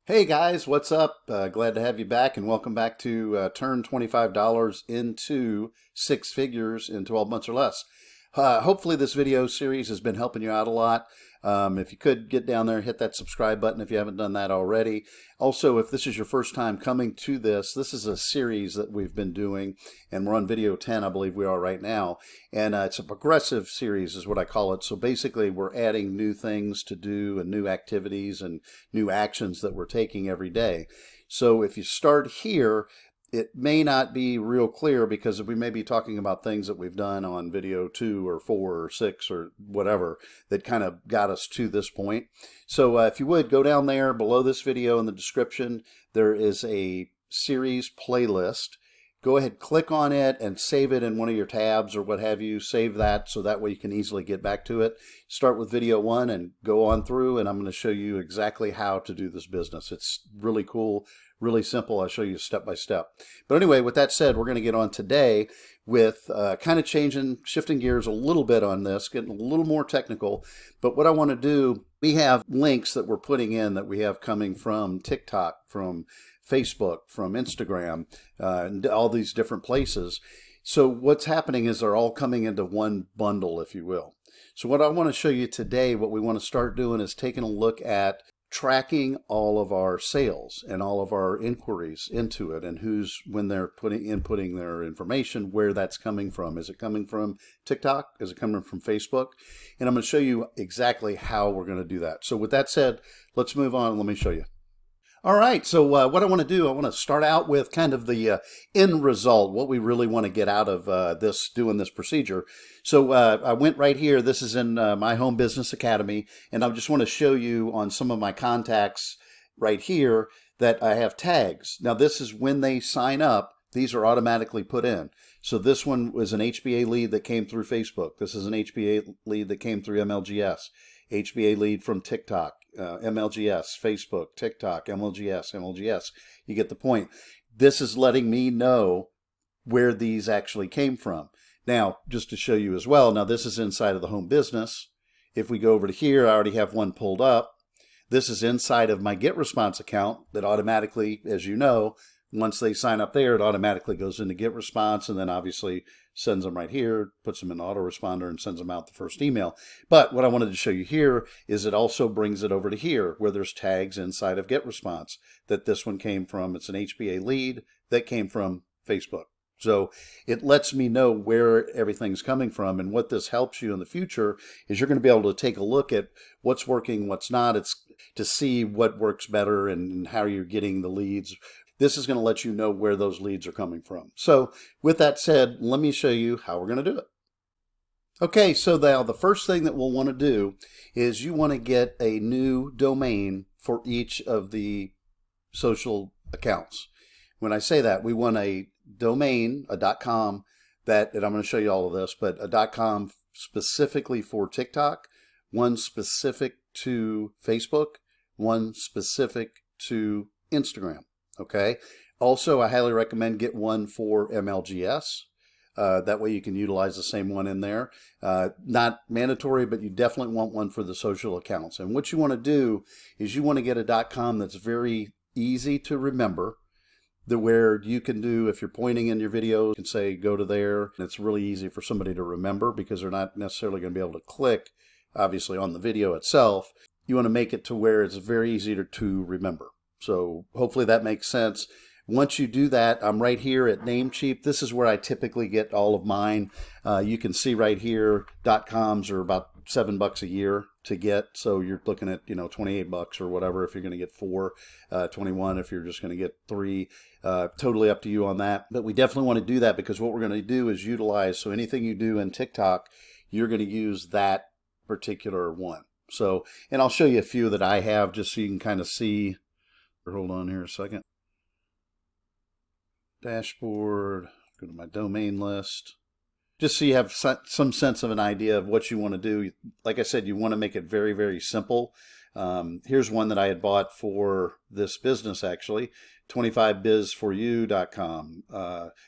Hey guys, what's up? Glad to have you back and welcome back to Turn $25 into six figures in 12 months or less. Hopefully this video series has been helping you out a lot. If you could get down there, hit that subscribe button if you haven't done that already. Also, if this is your first time coming to this is a series that we've been doing, and we're on video 10, I believe we are right now. And it's a progressive series is what I call it. So basically we're adding new things to do and new activities and new actions that we're taking every day. So if you start here, it may not be real clear because we may be talking about things that we've done on video 2 or 4 or 6 or whatever that kind of got us to this point. So if you would go down there below this video in the description, there is a series playlist. Go ahead, click on it and save it in one of your tabs or what have you. Save that so that way you can easily get back to it. Start with video 1 and go on through, and I'm going to show you exactly how to do this business. It's really cool, really simple. I'll show you step by step. But anyway, with that said, we're going to get on today with kind of shifting gears a little bit on this, getting a little more technical. But what I want to do, we have links that we're putting in that we have coming from TikTok, from Facebook, from Instagram, and all these different places. So what's happening is they're all coming into one bundle, if you will. So what I want to show you today, what we want to start doing is taking a look at tracking all of our sales and all of our inquiries into it, and when they're inputting their information, where that's coming from. Is it coming from TikTok? Is it coming from Facebook? And I'm going to show you exactly how we're going to do that. So with that said, let's move on and let me show you. All right, so what I want to do, I want to start out with kind of the end result, what we really want to get out of doing this procedure. So I went right here. This is in my Home Business Academy, and I just want to show you on some of my contacts right here that I have tags. Now this is when they sign up, these are automatically put in. So this one was an HBA lead that came through Facebook. This is an HBA lead that came through MLGS. HBA lead from TikTok. MLGS, Facebook, TikTok, MLGS. You get the point. This is letting me know where these actually came from. Now, just to show you as well, now this is inside of the home business. If we go over to here, I already have one pulled up. This is inside of my GetResponse account that automatically, as you know, once they sign up there, it automatically goes into GetResponse and then obviously sends them right here, puts them in autoresponder and sends them out the first email. But what I wanted to show you here is it also brings it over to here where there's tags inside of GetResponse that this one came from. It's an HBA lead that came from Facebook. So it lets me know where everything's coming from, and what this helps you in the future is you're going to be able to take a look at what's working, what's not. It's to see what works better and how you're getting the leads. This is going to let you know where those leads are coming from. So with that said, let me show you how we're going to do it. Okay, so now the first thing that we'll want to do is you want to get a new domain for each of the social accounts. When I say that, we want a domain, a .com, and I'm going to show you all of this, but a .com specifically for TikTok, one specific to Facebook, one specific to Instagram. Okay. Also, I highly recommend get one for MLGS. That way you can utilize the same one in there. Not mandatory, but you definitely want one for the social accounts. And what you want to do is you want to get a .com that's very easy to remember, where you can do, if you're pointing in your video, you can say go to there. And it's really easy for somebody to remember because they're not necessarily going to be able to click, obviously, on the video itself. You want to make it to where it's very easy to remember. So hopefully that makes sense. Once you do that, I'm right here at Namecheap. This is where I typically get all of mine. You can see right here, .coms are about $7 a year to get. So you're looking at, $28 or whatever if you're going to get 4, 21 if you're just going to get 3. Totally up to you on that. But we definitely want to do that because what we're going to do is utilize, so anything you do in TikTok, you're going to use that particular one. So, and I'll show you a few that I have just so you can kind of see. Hold on here a second. Dashboard, go to my domain list. Just so you have some sense of an idea of what you want to do. Like I said, you want to make it very, very simple. Here's one that I had bought for this business actually, 25bizforyou.com.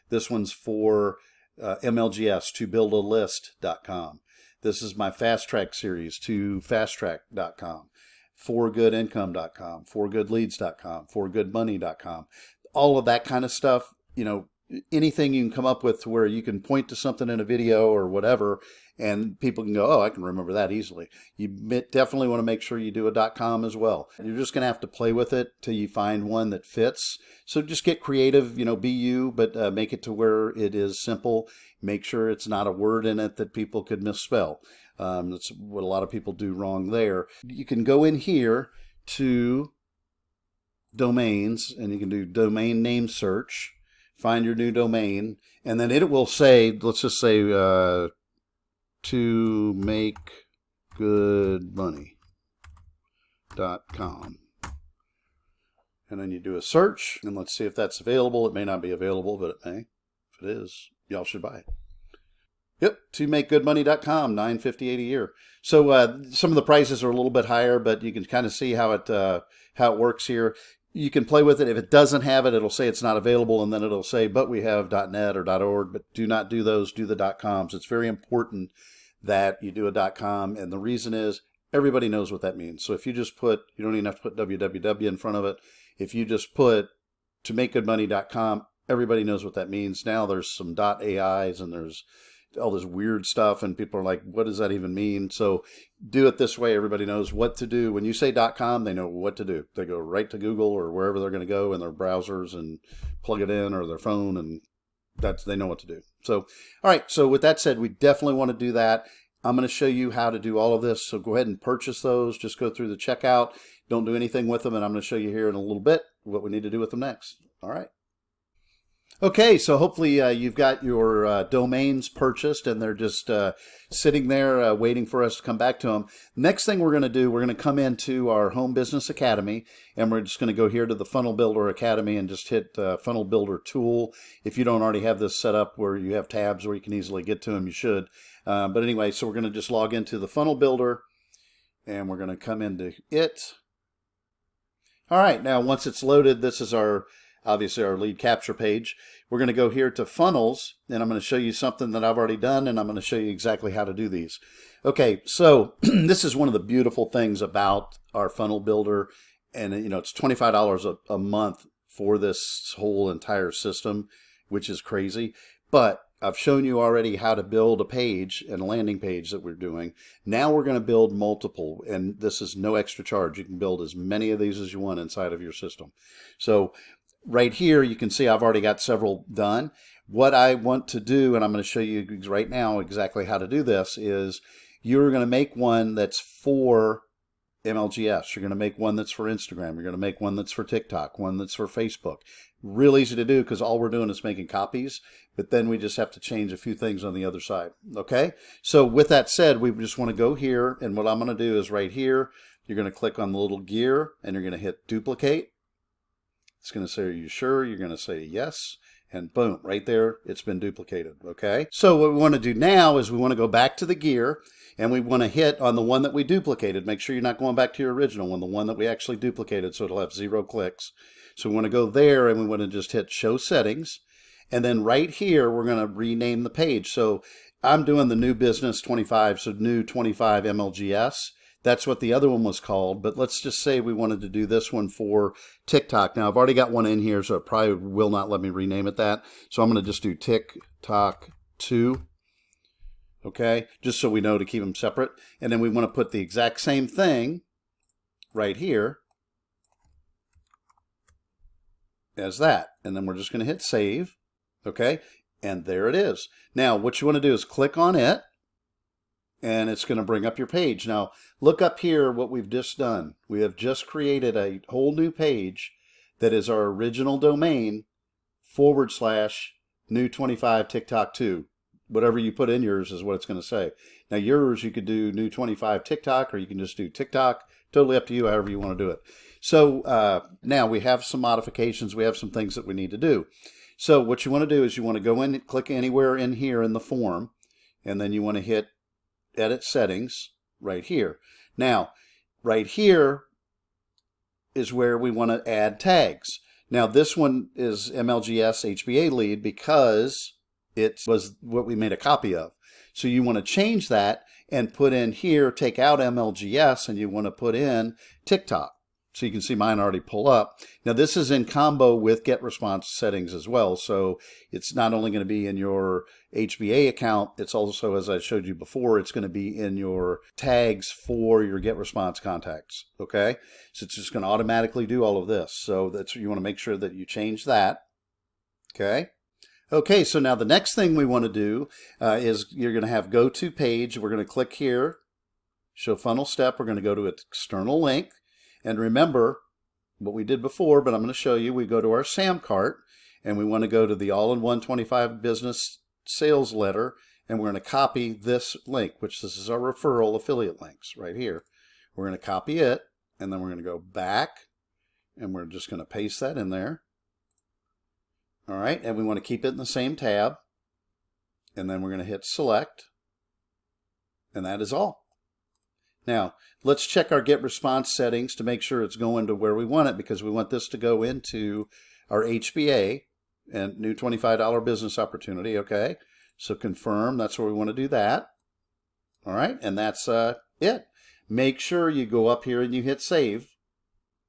This one's for MLGS, tobuildalist.com. This is my fast track series, to fasttrack.com. forgoodincome.com, forgoodleads.com, forgoodmoney.com, all of that kind of stuff. Anything you can come up with to where you can point to something in a video or whatever, and people can go, oh, I can remember that easily. You definitely want to make sure you do a .com as well. You're just going to have to play with it till you find one that fits. So just get creative, be you, but make it to where it is simple. Make sure it's not a word in it that people could misspell. That's what a lot of people do wrong there. You can go in here to domains, and you can do domain name search. Find your new domain, and then it will say, let's just say, to make good money.com. And then you do a search, and let's see if that's available. It may not be available, but it may. If it is, y'all should buy it. Yep, to makegoodmoney.com, $9.58 a year. So some of the prices are a little bit higher, but you can kind of see how it works here. You can play with it. If it doesn't have it, it'll say it's not available, and then it'll say, but we have .net or .org, but do not do those, do the .coms. It's very important that you do a .com, and the reason is everybody knows what that means. So if you just put, you don't even have to put www in front of it. If you just put to makegoodmoney.com, everybody knows what that means. Now there's some .ais and there's all this weird stuff, and people are like, what does that even mean? So do it this way. Everybody knows what to do. When you say .com, they know what to do. They go right to Google or wherever they're going to go in their browsers and plug it in, or their phone, and they know what to do. So, all right. So with that said, we definitely want to do that. I'm going to show you how to do all of this. So go ahead and purchase those. Just go through the checkout. Don't do anything with them. And I'm going to show you here in a little bit what we need to do with them next. All right. Okay, so hopefully you've got your domains purchased, and they're just sitting there waiting for us to come back to them. Next thing we're going to do, we're going to come into our Home Business Academy, and we're just going to go here to the Funnel Builder Academy and just hit Funnel Builder Tool. If you don't already have this set up where you have tabs where you can easily get to them, you should. But anyway, so we're going to just log into the Funnel Builder, and we're going to come into it. All right, now once it's loaded, this is obviously our lead capture page. We're going to go here to funnels, and I'm going to show you something that I've already done, and I'm going to show you exactly how to do these. Okay, so this is one of the beautiful things about our funnel builder, and it's $25 a month for this whole entire system, which is crazy. But I've shown you already how to build a page and a landing page that we're doing. Now we're going to build multiple, and this is no extra charge. You can build as many of these as you want inside of your system. So right here, you can see I've already got several done. What I want to do, and I'm going to show you right now exactly how to do this, is you're going to make one that's for MLGS. You're going to make one that's for Instagram. You're going to make one that's for TikTok, one that's for Facebook. Real easy to do because all we're doing is making copies, but then we just have to change a few things on the other side. Okay, so with that said, we just want to go here, and what I'm going to do is right here, you're going to click on the little gear, and you're going to hit duplicate. It's going to say, are you sure? You're going to say yes, and boom, right there, it's been duplicated, okay? So what we want to do now is we want to go back to the gear, and we want to hit on the one that we duplicated. Make sure you're not going back to your original one, the one that we actually duplicated, so it'll have 0 clicks. So we want to go there, and we want to just hit show settings, and then right here, we're going to rename the page. So I'm doing the new business 25, so new 25 MLGS. That's what the other one was called, but let's just say we wanted to do this one for TikTok. Now, I've already got one in here, so it probably will not let me rename it that. So I'm going to just do TikTok 2, okay, just so we know to keep them separate. And then we want to put the exact same thing right here as that. And then we're just going to hit save, okay, and there it is. Now, what you want to do is click on it, and it's going to bring up your page. Now, look up here what we've just done. We have just created a whole new page that is our original domain / new 25 TikTok 2. Whatever you put in yours is what it's going to say. Now, yours, you could do new 25 TikTok, or you can just do TikTok. Totally up to you, however you want to do it. So now we have some modifications. We have some things that we need to do. So what you want to do is you want to go in and click anywhere in here in the form, and then you want to hit edit settings right here. Now, right here is where we want to add tags. Now, this one is MLGS HBA lead because it was what we made a copy of. So you want to change that and put in here, take out MLGS, and you want to put in TikTok. So you can see mine already pull up. Now this is in combo with get response settings as well. So it's not only going to be in your HBA account, it's also, as I showed you before, it's going to be in your tags for your get response contacts. Okay. So it's just going to automatically do all of this. So that's, you want to make sure that you change that. Okay. Okay. So now the next thing we want to do is you're going to have go to page. We're going to click here, show funnel step. We're going to go to external link. And remember what we did before, but I'm going to show you. We go to our SAM cart, and we want to go to the all-in-one 25 business sales letter, and we're going to copy this link, which this is our referral affiliate links right here. We're going to copy it, and then we're going to go back, and we're just going to paste that in there. All right, and we want to keep it in the same tab, and then we're going to hit select, and that is all. Now, let's check our get response settings to make sure it's going to where we want it, because we want this to go into our HBA and new $25 business opportunity. Okay, so confirm, that's where we want to do that. All right, and that's it. Make sure you go up here and you hit save.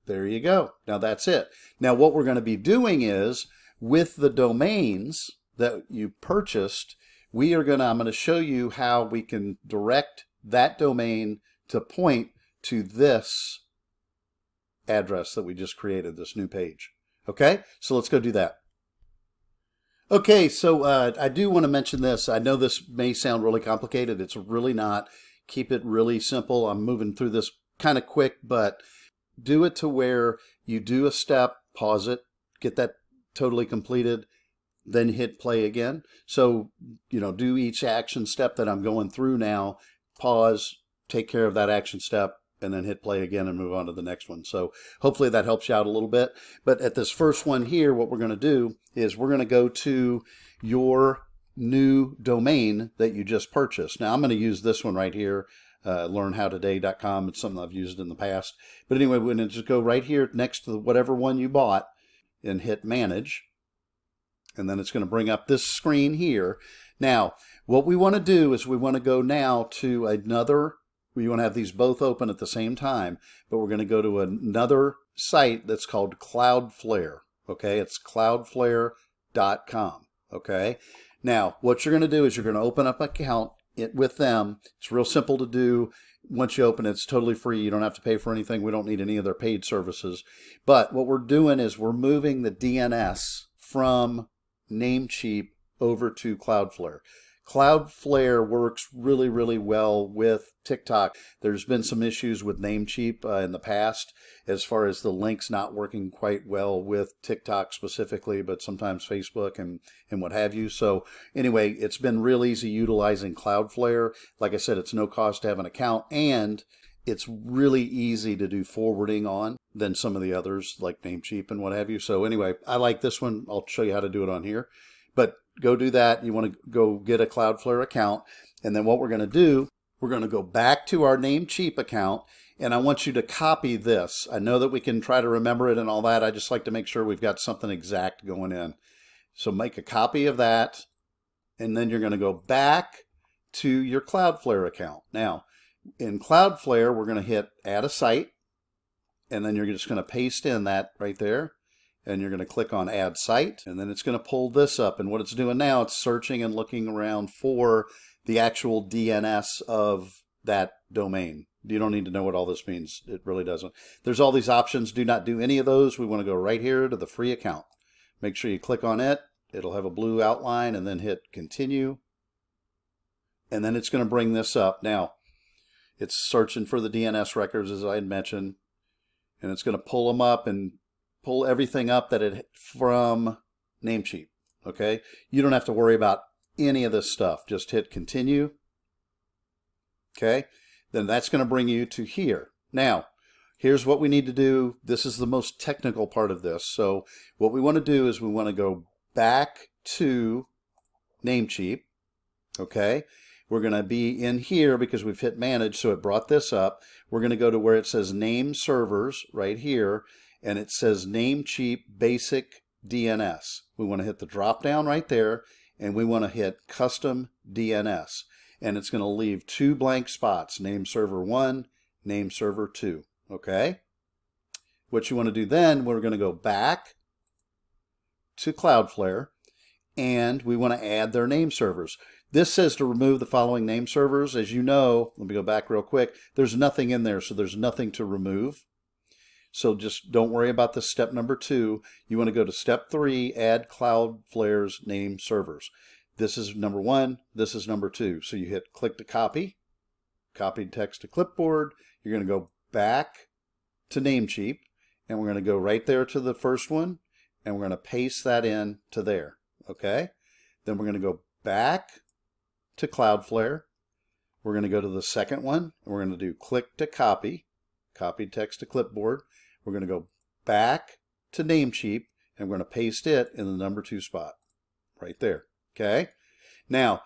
There you go. Now that's it. Now what we're going to be doing is with the domains that you purchased, I'm going to show you how we can direct that domain to point to this address that we just created, this new page. Okay, so let's go do that. Okay, so I do want to mention this. I know this may sound really complicated. It's really not. Keep it really simple. I'm moving through this kind of quick, but do it to where you do a step, pause it, get that totally completed, then hit play again. So, do each action step that I'm going through now, pause, take care of that action step, and then hit play again and move on to the next one. So hopefully that helps you out a little bit. But at this first one here, what we're going to do is we're going to go to your new domain that you just purchased. Now I'm going to use this one right here, learnhowtoday.com. It's something I've used in the past. But anyway, we're going to just go right here next to whatever one you bought and hit manage. And then it's going to bring up this screen here. Now, what we want to do is we want to go now to another. We want to have these both open at the same time, but we're going to go to another site that's called Cloudflare. Okay, it's cloudflare.com. Okay, now what you're going to do is you're going to open up an account with them. It's real simple to do. Once you open it, it's totally free. You don't have to pay for anything. We don't need any of their paid services. But what we're doing is we're moving the DNS from Namecheap over to Cloudflare. Cloudflare works really, really well with TikTok. There's been some issues with Namecheap in the past as far as the links not working quite well with TikTok specifically, but sometimes Facebook and what have you. So anyway, it's been real easy utilizing Cloudflare. Like I said, it's no cost to have an account, and it's really easy to do forwarding on than some of the others like Namecheap and what have you. So anyway, I like this one. I'll show you how to do it on here. But go do that. You want to go get a Cloudflare account. And then what we're going to do, we're going to go back to our Namecheap account. And I want you to copy this. I know that we can try to remember it and all that. I just like to make sure we've got something exact going in. So make a copy of that. And then you're going to go back to your Cloudflare account. Now, in Cloudflare, we're going to hit add a site. And then you're just going to paste in that right there. And you're going to click on add site, and then it's going to pull this up. And what it's doing now, it's searching and looking around for the actual DNS of that domain. You don't need to know what all this means. It really doesn't. There's all these options. Do not do any of those. We want to go right here to the free account. Make sure you click on it. It'll have a blue outline, and then hit continue. And then it's going to bring this up. Now, it's searching for the DNS records, as I had mentioned, and it's going to pull them up and pull everything up that it from Namecheap. Okay, you don't have to worry about any of this stuff. Just hit continue. Okay, then that's going to bring you to here. Now, here's what we need to do. This is the most technical part of this. So what we want to do is we want to go back to Namecheap. Okay, we're going to be in here because we've hit manage, so it brought this up. We're going to go to where it says name servers right here, and it says Namecheap Basic DNS. We want to hit the drop down right there, and we want to hit Custom DNS. and it's going to leave 2 blank spots, name server 1, name server 2. Okay? What you want to do then, we're going to go back to Cloudflare, and we want to add their name servers. This says to remove the following name servers. As you know, let me go back real quick, there's nothing in there, so there's nothing to remove. So just don't worry about this step number 2. You want to go to step 3, add Cloudflare's name servers. This is number 1, this is number 2. So you hit click to copy, copied text to clipboard. You're going to go back to Namecheap, and we're going to go right there to the first one, and we're going to paste that in to there. Okay? Then we're going to go back to Cloudflare. We're going to go to the second one, and we're going to do click to copy, copied text to clipboard. We're going to go back to Namecheap, and we're going to paste it in the number 2 spot right there. Okay? Now,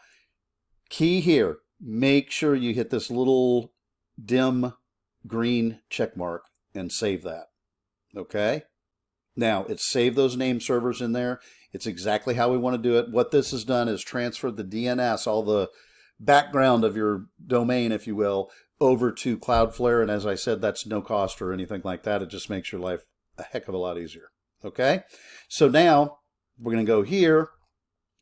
key here, make sure you hit this little dim green check mark and save that. Okay? Now, it's saved those name servers in there. It's exactly how we want to do it. What this has done is transferred the DNS, all the background of your domain, if you will, over to Cloudflare. And as I said, that's no cost or anything like that. It just makes your life a heck of a lot easier. Okay? So now we're going to go here.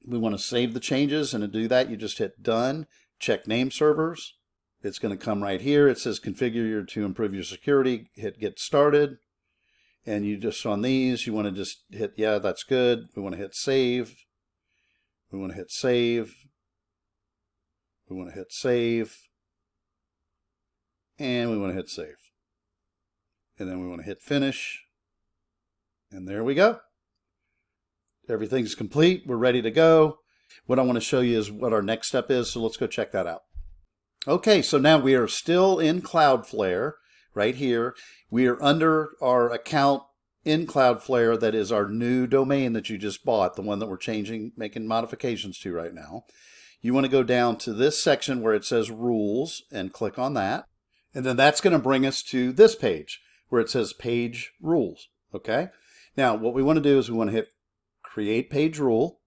We want to save the changes, and to do that, you just hit done, check name servers. It's going to come right here. It says configure to improve your security, hit get started. And you just on these, you want to just hit, yeah, that's good. We want to hit save. We want to hit save. We want to hit save. And we want to hit save. And then we want to hit finish. And there we go. Everything's complete. We're ready to go. What I want to show you is what our next step is. So let's go check that out. Okay, so now we are still in Cloudflare right here. We are under our account in Cloudflare that is our new domain that you just bought, the one that we're changing, making modifications to right now. You want to go down to this section where it says rules and click on that. And then that's going to bring us to this page where it says page rules. Okay. Now what we want to do is we want to hit create page rule.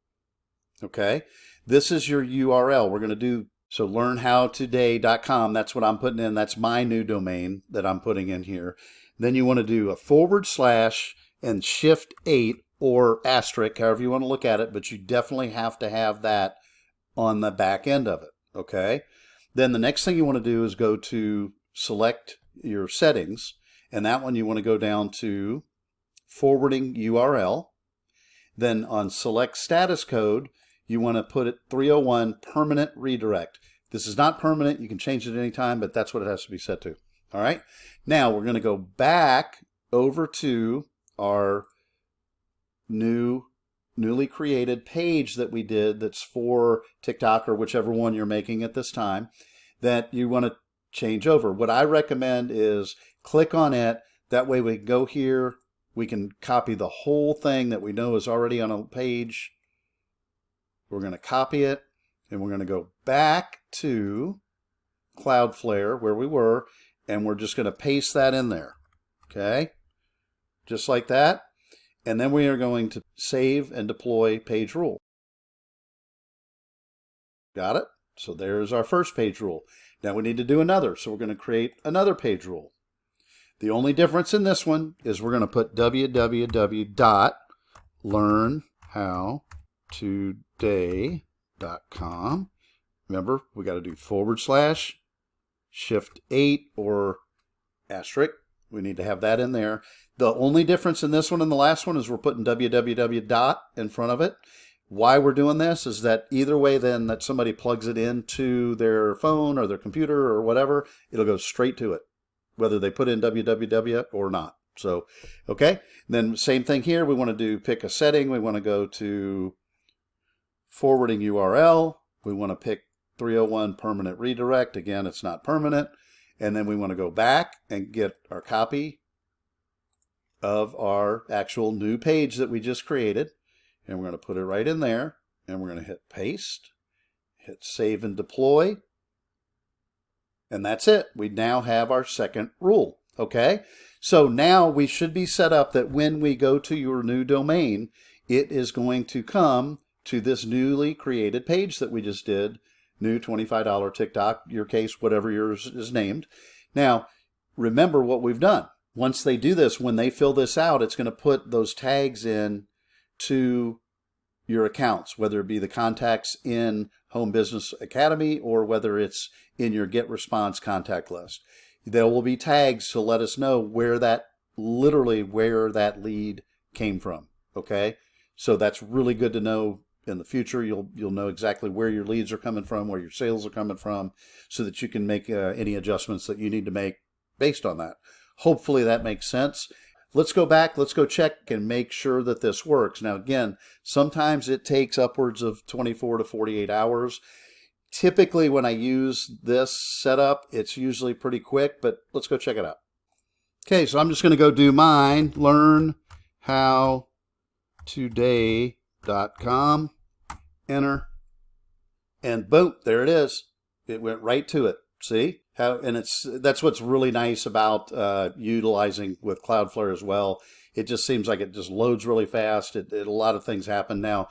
Okay. This is your URL. We're going to do so learnhowtoday.com. That's what I'm putting in. That's my new domain that I'm putting in here. Then you want to do a / and shift 8 or asterisk, however you want to look at it, but you definitely have to have that on the back end of it. Okay. Then the next thing you want to do is go to select your settings, and that one you want to go down to forwarding URL. Then on select status code, you want to put it 301 permanent redirect. This is not permanent. You can change it anytime, but that's what it has to be set to. All right. Now we're going to go back over to our newly created page that we did that's for TikTok or whichever one you're making at this time that you want to change over. What I recommend is click on it. That way we can go here. We can copy the whole thing that we know is already on a page. We're going to copy it, and we're going to go back to Cloudflare where we were, and we're just going to paste that in there. Okay? Just like that. And then we are going to save and deploy page rule. Got it? So there's our first page rule. Now we need to do another. So we're going to create another page rule. The only difference in this one is we're going to put www.learnhowtoday.com. Remember, we got to do / shift 8 or asterisk. We need to have that in there. The only difference in this one and the last one is we're putting www. In front of it. Why we're doing this is that either way then that somebody plugs it into their phone or their computer or whatever, it'll go straight to it, whether they put in www or not. So, okay. Then same thing here. We want to do pick a setting. We want to go to forwarding URL. We want to pick 301 permanent redirect. Again, it's not permanent. And then we want to go back and get our copy of our actual new page that we just created. And we're going to put it right in there. And we're going to hit paste, hit save and deploy. And that's it. We now have our second rule. Okay. So now we should be set up that when we go to your new domain, it is going to come to this newly created page that we just did, new $25 TikTok, your case, whatever yours is named. Now, remember what we've done. Once they do this, when they fill this out, it's going to put those tags in to your accounts, whether it be the contacts in Home Business Academy or whether it's in your Get Response contact list. There will be tags to let us know where that, literally where that lead came from. Okay, so that's really good to know. In the future, you'll know exactly where your leads are coming from, where your sales are coming from, so that you can make any adjustments that you need to make based on that. Hopefully that makes sense. Let's go back, let's go check and make sure that this works. Now again, sometimes it takes upwards of 24 to 48 hours. Typically when I use this setup, it's usually pretty quick, but let's go check it out. Okay, so I'm just going to go do mine, learnhowtoday.com, enter, and boom, there it is. It went right to it. See? That's what's really nice about utilizing with Cloudflare as well. It just seems like it just loads really fast. A lot of things happen. Now,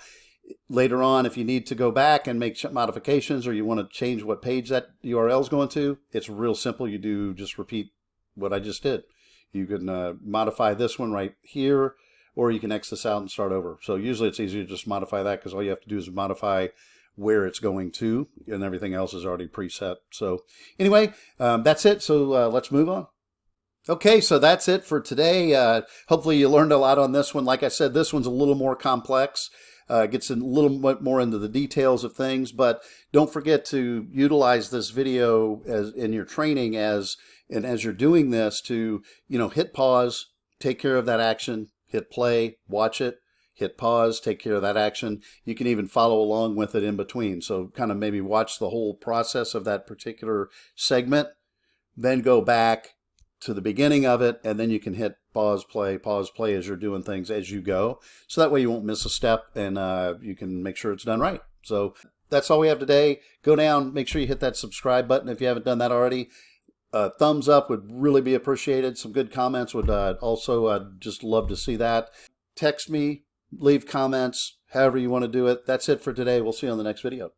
later on, if you need to go back and make modifications or you want to change what page that URL is going to, it's real simple. You do just repeat what I just did. You can modify this one right here, or you can X this out and start over. So usually it's easier to just modify that because all you have to do is modify where it's going to, and everything else is already preset. So anyway, that's it. So let's move on. Okay, so that's it for today. Hopefully you learned a lot on this one. Like I said, this one's a little more complex. Gets a little bit more into the details of things, but don't forget to utilize this video as in your training as you're doing this to, hit pause, take care of that action, hit play, watch it, hit pause, take care of that action. You can even follow along with it in between. So kind of maybe watch the whole process of that particular segment, then go back to the beginning of it, and then you can hit pause, play as you're doing things as you go. So that way you won't miss a step and you can make sure it's done right. So that's all we have today. Go down, make sure you hit that subscribe button if you haven't done that already. Thumbs up would really be appreciated. Some good comments would also just love to see that. Text me, leave comments, however you want to do it. That's it for today. We'll see you on the next video.